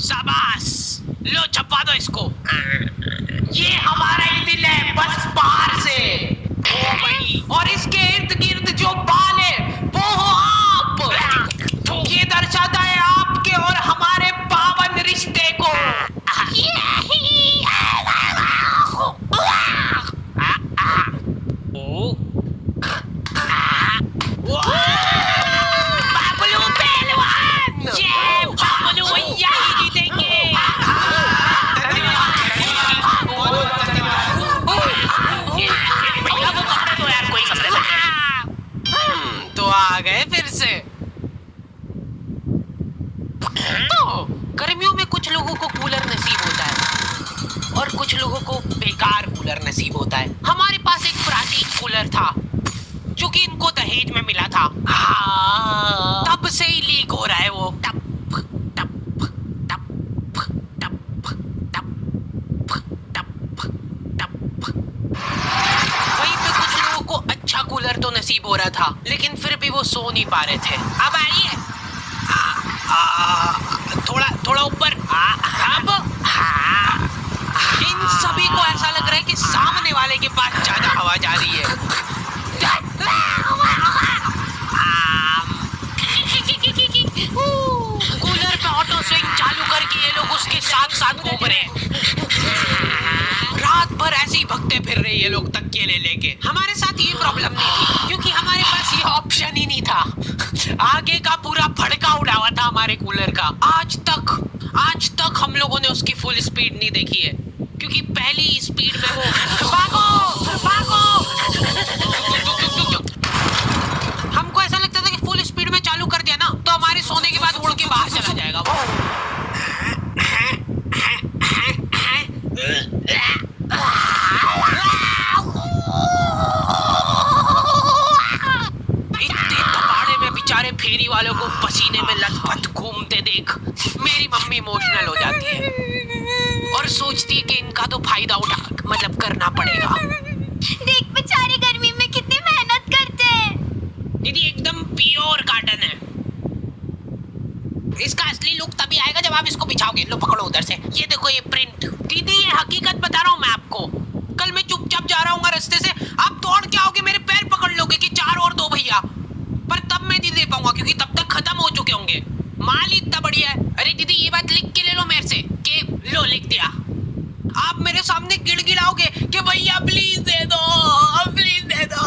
शाबाश, लो छपवा दो इसको। ये हमारा ही दिल है, बस बाहर से। ओ भाई, और इसके इर्द गिर्द जो बाल है वो हो आप। ये दर्शाता है आपके और हमारे पावन रिश्ते को। बाबलू पहलवान, ये बाबलू भैया ही जीतेंगे। तो आ गए फिर से। तो गर्मियों में कुछ लोगों को कूलर नसीब होता है और कुछ लोगों को बेकार कूलर नसीब होता है। हमारे पास एक प्राचीन कूलर था जो कि इनको दहेज में मिला था। तब से ही लीक हो रहा है वो। टप टप टप टप टप टप टप। वहीं पे कुछ लोगों को अच्छा कूलर तो नसीब हो रहा था, लेकिन फिर भी वो सो नहीं पा रहे थे। अब आइए, थोड़ा थोड़ा ऊपर। अब इन सभी को ऐसा लग रहा है कि सामने वाले के पास ज्यादा हवा जा रही है। कूलर पे ऑटो स्विंग चालू करके ये लोग उसके साथ साथ घूम रहे हैं। रात भर ऐसे ही भगते फिर रहे ये लोग तकिए ले लेके। हमारे साथ ये प्रॉब्लम नहीं थी क्योंकि हमारे पास ये ऑप्शन ही नहीं था। आगे का पूरा भड़का उड़ा हुआ था हमारे कूलर का। आज तक हम लोगों ने उसकी फुल स्पीड नहीं देखी है क्योंकि पहली स्पीड में वो भागो। हमको ऐसा लगता था कि फुल स्पीड में चालू कर दिया ना तो हमारे सोने के बाद उड़ के बाहर चला जाएगा वो। इतने तपाड़े में बेचारे फेरी वालों को पसीने में लथपथ घूमते देख मेरी मम्मी इमोशनल हो जाती है और सोचती है कि इनका तो फायदा करना पड़ेगा। देख बेचारे गर्मी में कितनी मेहनत करते हैं। दीदी एकदम प्योर कॉटन है। इसका असली लुक तभी आएगा जब आप इसको बिछाओगे। लो पकड़ो उधर से, ये देखो ये प्रिंट। दीदी ये हकीकत बता रहा हूँ मैं आपको। कल मैं चुपचाप जा रहा हूँ रास्ते से, आप दौड़ के आओगे मेरे पैर पकड़ लोगे कि 4 और दो भैया, पर तब मैं नहीं दे पाऊंगा क्योंकि तब तक खत्म हो चुके होंगे। माल इतना बढ़िया है। अरे दीदी ये बात लिख के ले लो मेरे से कि लो लिख दिया। आप मेरे सामने गिड़गिड़ाओगे कि भैया प्लीज दे दो, प्लीज दे दो,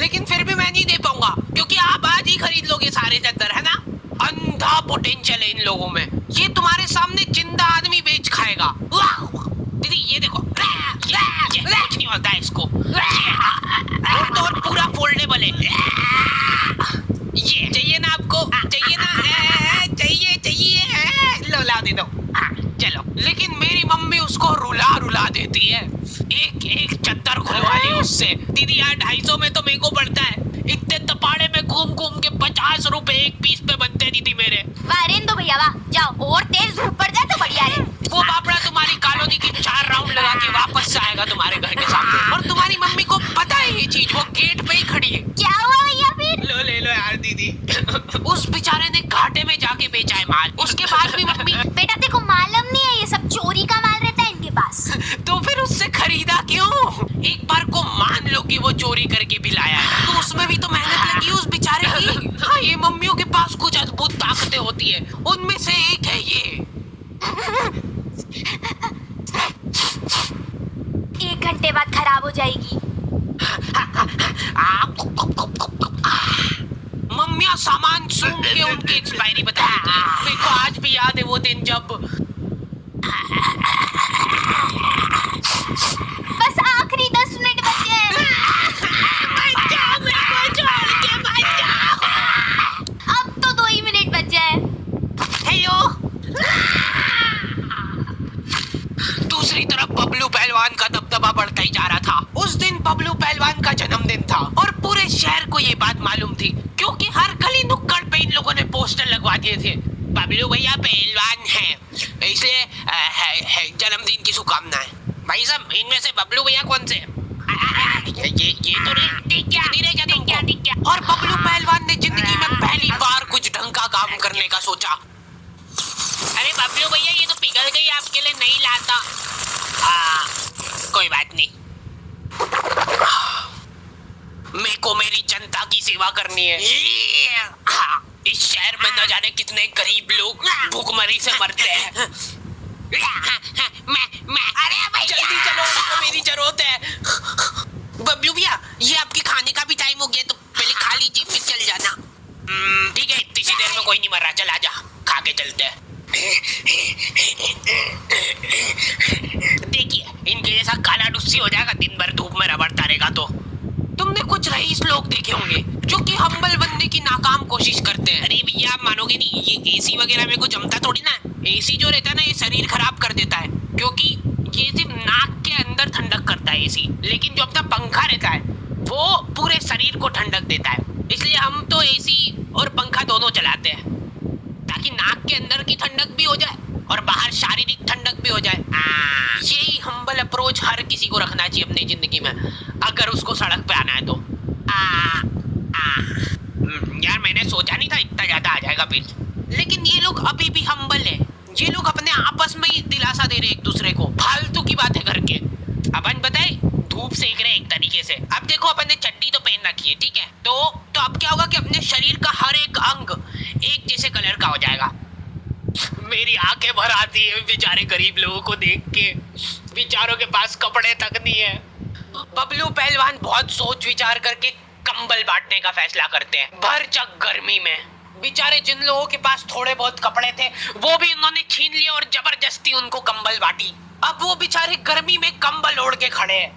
लेकिन फिर भी मैं नहीं दे पाऊंगा क्योंकि आप आज ही खरीद लोगे सारे चद्दर, है ना। अंधा पोटेंशियल है इन लोगों में। ये तुम्हारे सामने जिंदा आदमी बेच खाएगा। दीदी ये देखो, कुछ नहीं होता है इसको। वो तो पूरा फोल्डेबल है। ये चाहिए ना आपको? चाहिए ना? चाहिए लो ला दे दो। चलो, लेकिन मेरी मम्मी उसको रुला देती है। एक चद्दर खुलवा ली उससे। दीदी यार 250 में तो मेरे को पड़ता है। इतने तपाड़े में घूम के 50 रुपए एक पीस पे बनते हैं दीदी मेरे। वारेन दो भैया, वाह जाओ, और तेज धूप पड़ जाए तो बढ़िया रे। वो बापड़ा तुम्हारी कॉलोनी की 4 राउंड लगा के वापस से आएगा तुम्हारे घर के सामने, और तुम्हारी मम्मी को पता है ये चीज, वो गेट पे ही खड़ी है। क्या हुआ भैया फिर? लो ले लो यार दीदी। उस बेचारे ने घाटे में जाके बेचा है माल। उसके बाद भी मम्मी बेटा देखो मालूम नहीं है, ये सब चोरी का माल रहता है इनके पास। तो फिर उससे खरीदा क्यों? एक बार को मान लो कि वो चोरी करके भी लाया है तो उसमें भी तो मेहनत लगी उस बेचारे की। हाँ, ये मम्मियों के पास कुछ अद्भुत ताकतें होती है, उनमें से एक है ये। 1 घंटे बाद खराब हो जाएगी। मम्मियाँ सामान सूंघ के उनकी एक्सपायरी बता देती है। मेरे को आज भी याद है वो दिन जब बस आखिरी 10 मिनट बचे हैं। अब तो 2 ही मिनट बचे हैं। हेलो। दूसरी तरफ बबलू पहलवान का दबदबा बढ़ता ही जा रहा था। उस दिन बबलू पहलवान का जन्मदिन था और पूरे शहर को ये बात मालूम थी क्योंकि हर गली नुक्कड़ पे इन लोगों ने पोस्टर लगवा दिए थे। बबलू भैया पहलवान हैं, इसलिए जन्मदिन की शुभकामनाएं। भाई साहब इनमें से बबलू भैया कौन से? ये तो नहीं क्या। और बबलू पहलवान ने जिंदगी में पहली बार कुछ ढंग का काम करने का सोचा। अरे बबलू भैया ये तो पिघल गई, आपके लिए नहीं लाता। कोई बात नहीं, मेरे को मेरी जनता की सेवा करनी है। इस शहर में न जाने कितने गरीब लोग भूखमरी से मरते हैं। मैं अरे भैया जल्दी चलो, उनको मेरी जरूरत है। बबलू भैया ये आपके खाने का भी टाइम हो गया, तो पहले खा लीजिए फिर चल जाना। ठीक है, इतनी सी देर में कोई नहीं मर रहा, चल आजा खा के चलते हैं। देखिए इनके जैसा काला डुस्सी हो जाएगा, दिन भर धूप में रबड़ता रहेगा। तो तुमने कुछ रईस लोग देखे होंगे जो कि हम्बल बनने की नाकाम कोशिश करते हैं। अरे भैया आप मानोगे नहीं, ये एसी वगैरह में को जमता थोड़ी ना। एसी जो रहता है ना ये शरीर खराब कर देता है, क्योंकि ये सिर्फ नाक के अंदर ठंडक करता है एसी, लेकिन जो अपना पंखा रहता है वो पूरे शरीर को ठंडक देता है। इसलिए हम तो एसी और पंखा दोनों चलाते हैं, ताकि नाक के अंदर की ठंडक भी हो जाए और बाहर शारीरिक ठंडक भी हो जाए। यही हम्बल अप्रोच हर किसी को रखना चाहिए अपनी जिंदगी में, अगर उसको सड़क पे आना है तो। यार मैंने सोचा नहीं था इतना ज्यादा आ जाएगा बिल, लेकिन ये लोग अभी भी हम्बल है। ये लोग अपने आपस में ही दिलासा दे रहे एक दूसरे को, फालतू की बातें करके। अपन बताए धूप सेक रहे एक तरीके से। अब देखो अपन ने चड्डी तो पहन रखी है, ठीक है, तो अब क्या होगा कि अपने शरीर का हर एक अंग एक जैसे कलर का हो जाएगा। मेरी आंखें भर आती है बेचारे गरीब लोगों को देख के, बेचारों के पास कपड़े तक नहीं है। बबलू पहलवान बहुत सोच विचार करके कंबल बांटने का फैसला करते हैं भरचक गर्मी में। बेचारे जिन लोगों के पास थोड़े बहुत कपड़े थे वो भी उन्होंने छीन लिए और जबरदस्ती उनको कंबल बांटी। अब वो बेचारे गर्मी में कंबल ओढ़ के खड़े हैं।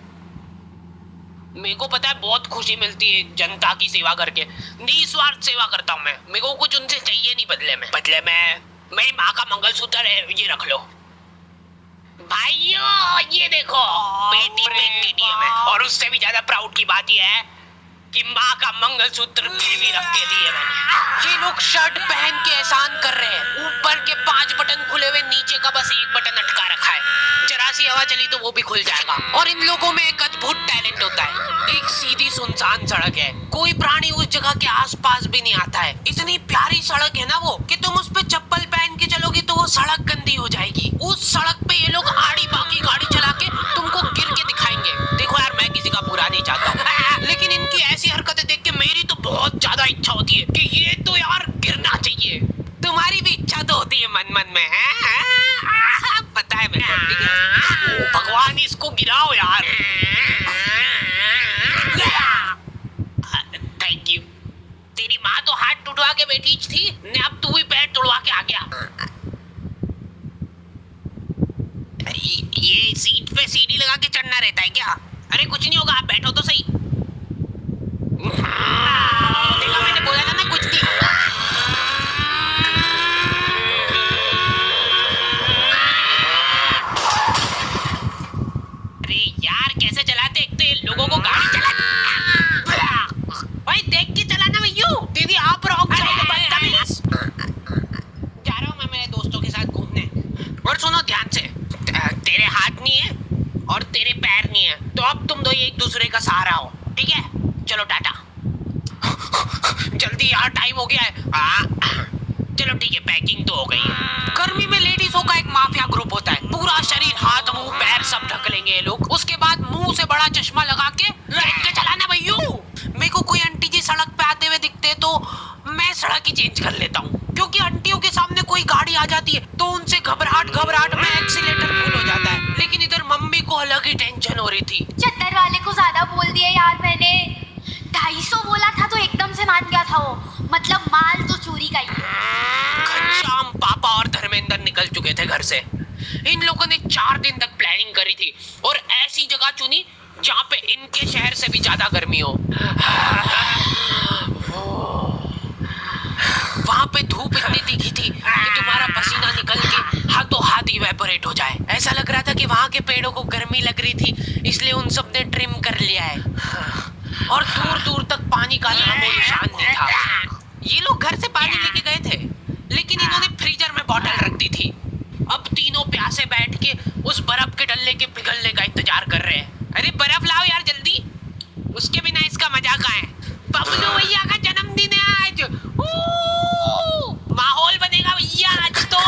मेरे को पता है बहुत खुशी मिलती है जनता की सेवा करके, निस्वार्थ सेवा करता हूँ मैं। मेरे को कुछ उनसे चाहिए नहीं बदले में मेरी माँ का मंगलसूत्र है, ये रख लो भाइयों। ये देखो बेटी पेटीएम है, और उससे भी ज्यादा प्राउड की बात यह है कि माँ का मंगलसूत्र भी रख के दिए मैंने। ये लोग शर्ट पहन के एहसान कर रहे हैं, ऊपर के 5 बटन खुले हुए, नीचे का बस 1 बटन अटका रखा है। जरा सी हवा चली तो वो भी खुल जाएगा। और इन लोगों में एक अद्भुत टैलेंट होता है। एक सीधी सुनसान सड़क है, कोई प्राणी उस जगह के आसपास भी नहीं आता है। इतनी प्यारी सड़क है ना वो, कि तुम उस पे चप्पल पहन के चलोगे तो वो सड़क गंदी हो जाएगी। उस सड़क पे ये लोग आड़ी बाकी गाड़ी चला के तुमको गिर के दिखाएंगे। देखो यार मैं किसी का बुरा नहीं चाहता हूँ, लेकिन इनकी ऐसी हरकतें देख के मेरी तो बहुत ज्यादा इच्छा होती है कि ये तो यार गिरना चाहिए। तुम्हारी भी इच्छा तो होती है मन मन में, पता है मेरे को, ठीक है? भगवान इसको गिराओ यार। Thank you. तेरी माँ तो हाथ टूटवा के बैठी थी ने, अब तू भी पैर तोड़वा के आ गया। ये सीट पे सीढ़ी लगा के चढ़ना रहता है क्या? अरे कुछ नहीं होगा, आप बैठो तो सही। देखा मैंने बोला था ना कुछ नहीं। अरे यार कैसे चलाते, एक तो ये लोगों को गाड़ी चला। भाई देख के चलाना भैया, दीदी आप रोक जाओगे बदतमीज। जा रहा हूँ मैं मेरे दोस्तों के साथ घूमने। और सुनो ध्यान से, तेरे हाथ नहीं है और तेरे पैर नहीं है, तो अब तुम दो एक दूसरे का सहारा हो, ठीक है? चलो टाटा। जल्दी यार टाइम हो गया है। चलो ठीक है, पैकिंग तो हो गई है। गर्मी में लेडीजों का एक माफिया ग्रुप होता है, पूरा शरीर हाथ मुंह पैर सब ढक लेंगे ये लोग। उसके बाद मुंह से बड़ा चश्मा लगा के देख के चलाना भैया। मेरे को कोई आंटी जी सड़क पे आते हुए दिखते तो मैं सड़क ही चेंज कर लेता हूँ, क्योंकि आंटियों के सामने कोई गाड़ी आ जाती है तो उनसे घबराहट में एक्सीलेटर फुल हो जाता है। लेकिन इधर मम्मी को अलग ही टेंशन हो रही थी। चद्दर वाले को ज्यादा बोल दिया यार मैंने। 250 बोला था तो एकदम से मान गया था वो, मतलब माल तो चोरी का ही है। घनश्याम पापा और धर्मेंद्र निकल चुके थे घर से। इन लोगों ने 4 दिन तक प्लानिंग करी थी और ऐसी जगह चुनी जहाँ पे इनके शहर से भी ज्यादा गर्मी हो। वहाँ पे धूप इतनी तीखी थी कि तुम्हारा पसीना निकल के हाथों हाथ इवेपोरेट हो जाए। ऐसा लग रहा था कि वहाँ के पेड़ों को गर्मी लग रही थी, इसलिए उन सब ने ट्रिम कर लिया है। और दूर दूर तक पानी का नामो निशान नहीं था। ये लोग घर से पानी लेके गए थे, लेकिन इन्होंने फ्रीजर में बॉटल रख दी थी। अब तीनों प्यासे बैठ के उस बर्फ के डल्ले के पिघलने का इंतजार कर रहे हैं। अरे बर्फ लाओ यार जल्दी, उसके बिना इसका मजा कहाँ है? बबलू भैया का जन्मदिन है आज, माहौल बनेगा भैया आज तो।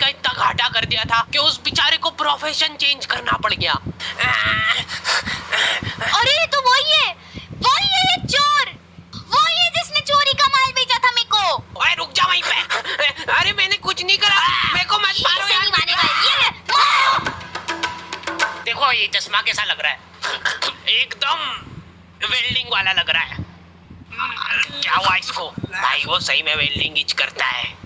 का इतना घाटा कर दिया था कि उस बेचारे को प्रोफेशन चेंज करना पड़ गया। अरे ये तो वही है ये चोर, वही है जिसने चोरी का माल बेचा था मेरे को। ओए रुक जा वहीं पे। अरे मैंने कुछ नहीं करा, मेरे को मत मारो ऐसे यार। नहीं मानेगा ये। देखो ये चश्मा कैसा लग रहा है, एकदम वेल्डिंग वाला लग रहा है। क्या हुआ इसको? भाई वो सही में वेल्डिंग ही करता है।